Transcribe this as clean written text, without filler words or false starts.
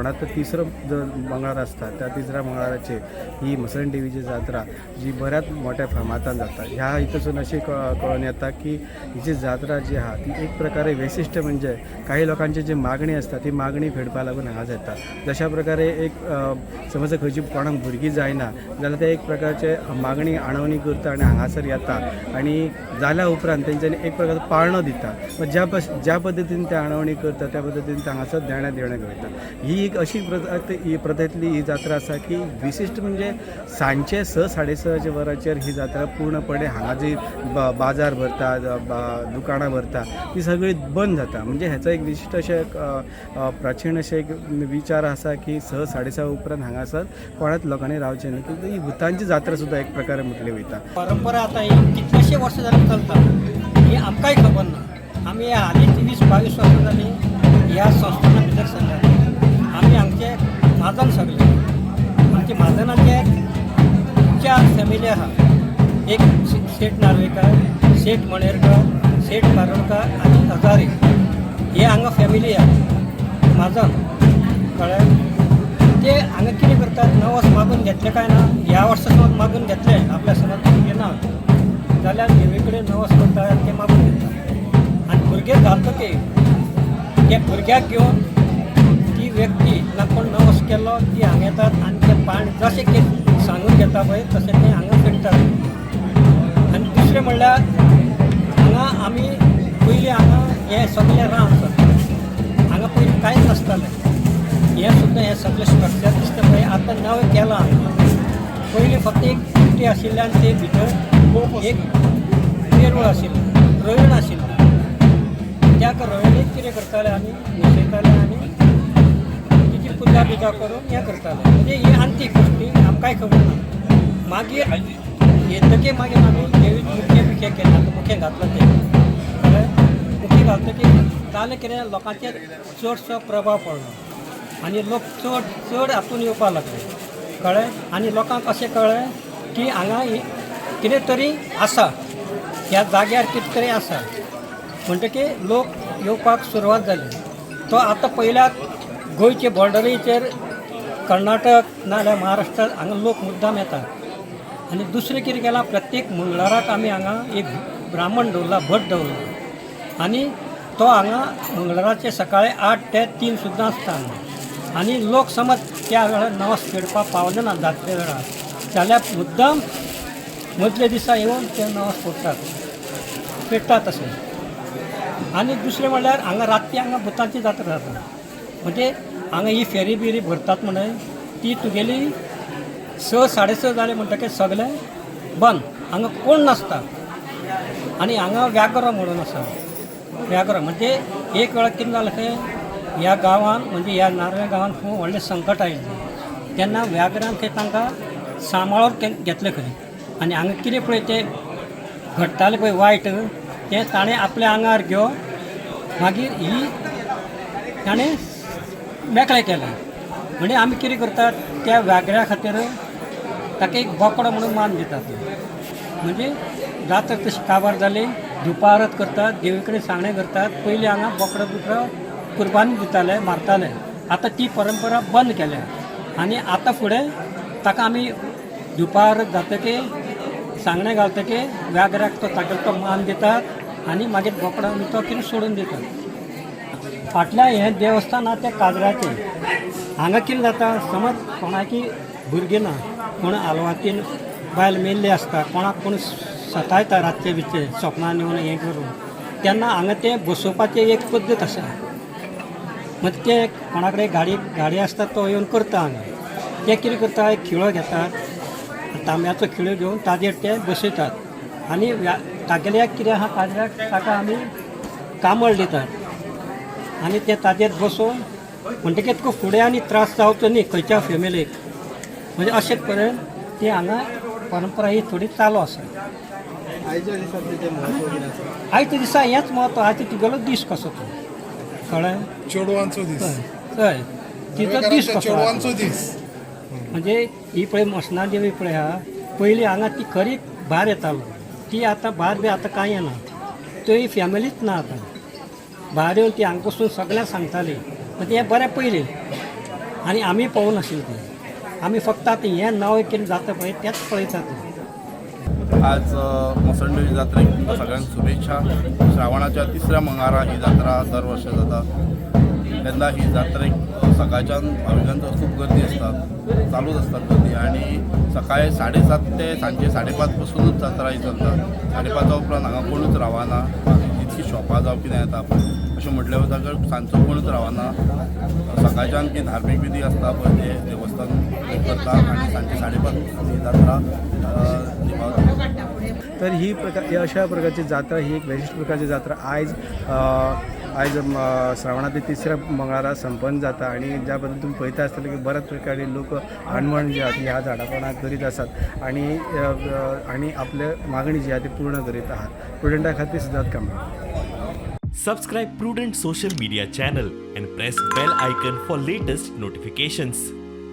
कोणाक तिसरो जो मंगळार आसता त्या तिसऱ्या मंगळाराचेर ही मसण देवीची जात्रा जी बऱ्याच मोठ्या फामातान जाता. ह्या हितून अशी कळून येता की ही जी जात्रा जी आहा ती एक प्रकारे वैशिष्ट्य म्हणजे काही लोकांची जी मागणी असता ती मागणी फेडपा लागून हांगा जाता. जशा प्रकारे एक समज खंयची कोणाक भुरगीं जायना जाल्यार ते एक प्रकारचे मागणी आणवणी करता आनी हांगासर येता आनी जाल्या उपरांत तेंच्यांनी एक प्रकारचो पाळणो दिता. ज्या पद्दतीन ते आणवणी करता त्या पद्दतीन ते हांगासर देण्यां करता. ही एक अशी प्रथेंतली ही जात्रा आसा की विशिश्ट म्हणजे सांजचे 6-6:30 वरांचेर ही जात्रा पूर्णपणे हांगा जी बाजार भरता दुकानां भरता ती सगळी बंद जाता. म्हणजे हेचो एक विशिश्ट अशें प्राचीन अशें एक विचार आसा की 6-6:30 उपरांत हांगासर कोणाच लोकांनी रावचें न्हय की ही भुतांची जात्रा सुद्दां एक प्रकारे म्हटली वयता. परंपरा आता ही कितलेशे वर्ष जाली चलता ही आमकांय खबर ना. आमी हालीं 20-22 वर्सां जालीं ह्या संस्थाना भितर सरल्यात. आमी हांगचे म्हाजन सगळे आमचे म्हाजनाचे 4 फॅमिली आहा. एक शेठ नार्वेकर, शेठ मणेरकर, शेठ बारोडकर आनी हजारे हे हांगा फॅमिली आहा म्हाजन कळ्ळें. ते हांगा कितें करतात नवस मागून घेतले काय ना ह्या वर्सा समज मागून घेतले आपल्या सणात ना जाल्यार देवी कडेन नवस करतात ते मागून घेतात आनी भुरगे घालतके त्या भुरग्याक घेवन ती व्यक्ती ना कोण नवस केलो ती हांगा येतात आनी ते पाण जशें की सांगून घेता पळय तशें ते हांगा फेडटात. आनी दुसरें म्हणल्यार हांगा आमी पयलीं हांगा हें सगळें रान आसता. हांगा पयलीं कांयच नासतालें. हें सुद्दां हें सगळें स्ट्रक्चर दिसता पळय आतां नवें केलां. पयलीं फक्त एक कुटी आशिल्ली आनी ते भितर एक देवूळ आशिल्लें, रवण आशिल्लें. त्या रवणीक कितें करताले आमी न्हेसयताले आनी तिची पुजा बिजा करून हें करताले. म्हणजे ही आंतीक गोश्टी आमकांय खबर ना. मागीर येतकीर मागीर आमी देवीक मुखें केलें मुखें घातलें तें कळ्ळें. मुखें घालतकीर जालें कितें लोकांचेर चडसो प्रभाव पडलो आनी लोक चड हातून येवपाक लागले कळ्ळें. आनी लोकांक अशें कळ्ळें की हांगा कितें तरी आसा ह्या जाग्यार कितें तरी आसा म्हणटकीर लोक येवपाक सुरवात जाली. तो आतां पयल्याक गोंयचे बॉर्डरीचेर कर्नाटक नाजाल्यार महाराष्ट्रांत हांगा लोक मुद्दाम येतात. आनी दुसरें कितें केलां प्रत्येक मंगळाराक आमी हांगा एक ब्राह्मण दवरला भट दवरला आनी तो हांगा मंगळाराचे सकाळी 8 ते 3 सुद्दां आसता हांगा. आनी लोक समज त्या वेळार नवस फेडपाक पावले ना जात्रे वेळार जाल्यार मुद्दाम मदले दिसा येवन ते नवस फेडटात अशें. आनी दुसरें म्हणल्यार हांगा रातची हांगा भुतांची जात्रा जाता. म्हणजे हांगा ही फेरी बिरी भरतात म्हण ती तुगेली 6-6:30 जाले म्हणटकीर सगळें बंद. हांगा कोण नासता. आनी हांगा व्याघ्र म्हणून आसा. व्याघ्र म्हणजे एक वेळ कितें जालें खंय ह्या गांवांत म्हणजे ह्या नार्वे गांवांत खूब व्हडलें संकट आयिल्लें तेन्ना व्याघ्रान थंय तांकां सांबाळून घेतलें खंय. आनी हांगा कितें पळय तें घडटालें पळय वायट तें ताणें आपल्या आंगार घेवन मागीर ही ताणें मेकळें केलें. म्हणजे आमी कितें करतात त्या व्याघ्रा खातीर ताका एक बोकडो म्हणून मान दितात. म्हणजे जात्रा तशी काबार जाली धुपारत करतात देवी कडेन सांगणें करतात. पयलीं हांगा बोकडो बिकडो कुर्बानी दिताले मारताले. आतां ती परंपरा बंद केल्या आनी आतां फुडें ताका आमी धुपारत जातकीर सांगणें घालतकीर व्याघ्राक तो ताका तो मान दितात आनी मागीर बोकडो आमी तो कितें सोडून दितात. फाटल्या हें देवस्थान आहा तें काजराचें. हांगा कितें जाता समज कोणाकी भुरगीं ना कोण आलवातीन बायल मेल्ली आसता कोणाक कोण सतायता रातचे बिचे सपनान येवन हें करून तेन्ना हांगा तें बसोवपाचें एक पद्दत आसा. मग ते कोणा कडेन गाडी आसता तो येवन करता हांगा. ते कितें करता एक खिळो घेतात तांब्याचो खिळो घेवन ताजेर ते बसयतात आनी तागेल्याक कितें आहा काजराक ताका आमी कांबळ दितात आनी ते ताजेर बसोवन म्हणटकीर तुका फुडें आनी त्रास जावचो न्ही खंयच्या फॅमिलीक. म्हणजे अशें करून ती हांगा परंपरा ही थोडी चालू आसा. आयच्या दिसा हेंच म्हत्व आयज तुगेलो दीस कसो तो कळ्ळें. चेडवांचो दीस हय तिचो दीस कसो चेडवांचो दीस. म्हणजे ही पळय मसना देवी पळय आहा पयलीं हांगा ती खरी भार येतालो. ती आतां भार बी आतां कांय येना. थंय फॅमिलीच ना आतां. भार येवन ती हांगा बसून सगळ्यांक सांगताली. म्हणजे हें बरें पयलीं आणि आम्ही पाहून असेल ते आम्ही फक्त आता हे नाव केलं जातं पाहिजे त्याच पळयतात. आज मसंडोली जात्रेक तुमकां सगळ्यांक शुभेच्छा. श्रावणाच्या 3ऱ्या मंगळारा ही जात्रा दर वर्षा जाता. तेन्ना ही जात्रेक सकाळच्यान भाविकांचो खूब गर्दी आसता, चालूच आसता गर्दी. आणि सकाळी 7:30 ते सांजे 5:30 पासूनच जात्रा ही चलता. 5:30 उपरांत हांगा कोणूच रावना. जितकी शॉपां जावं कितें येता अशें म्हटल्या जाल्यार सांजचो कोणूच रावना. सकाळच्यान की धार्मीक विधी आसता पळय ते देवस्थान करता आनी सांजे 5:30 ही जात्रा निभावता. तर ही अशा प्रकारची जात्रा ही एक विशिष्ट प्रकारची जात्रा आयज श्रावणातली 3ऱ्या मंगळारा संपन्न जाता. आणि ज्या पद्दतीन तुम्ही पळयता आसतले की बऱ्याच प्रकारे लोक हाणवण जी आहा ह्या झाडापणाक करीत आसात आणि आपले मागणी जी आहे ती पूर्ण करीत आहात. प्रुडंटा खातीर Siddharth Kamble. Subscribe Prudent social media channel and press bell icon for latest notifications.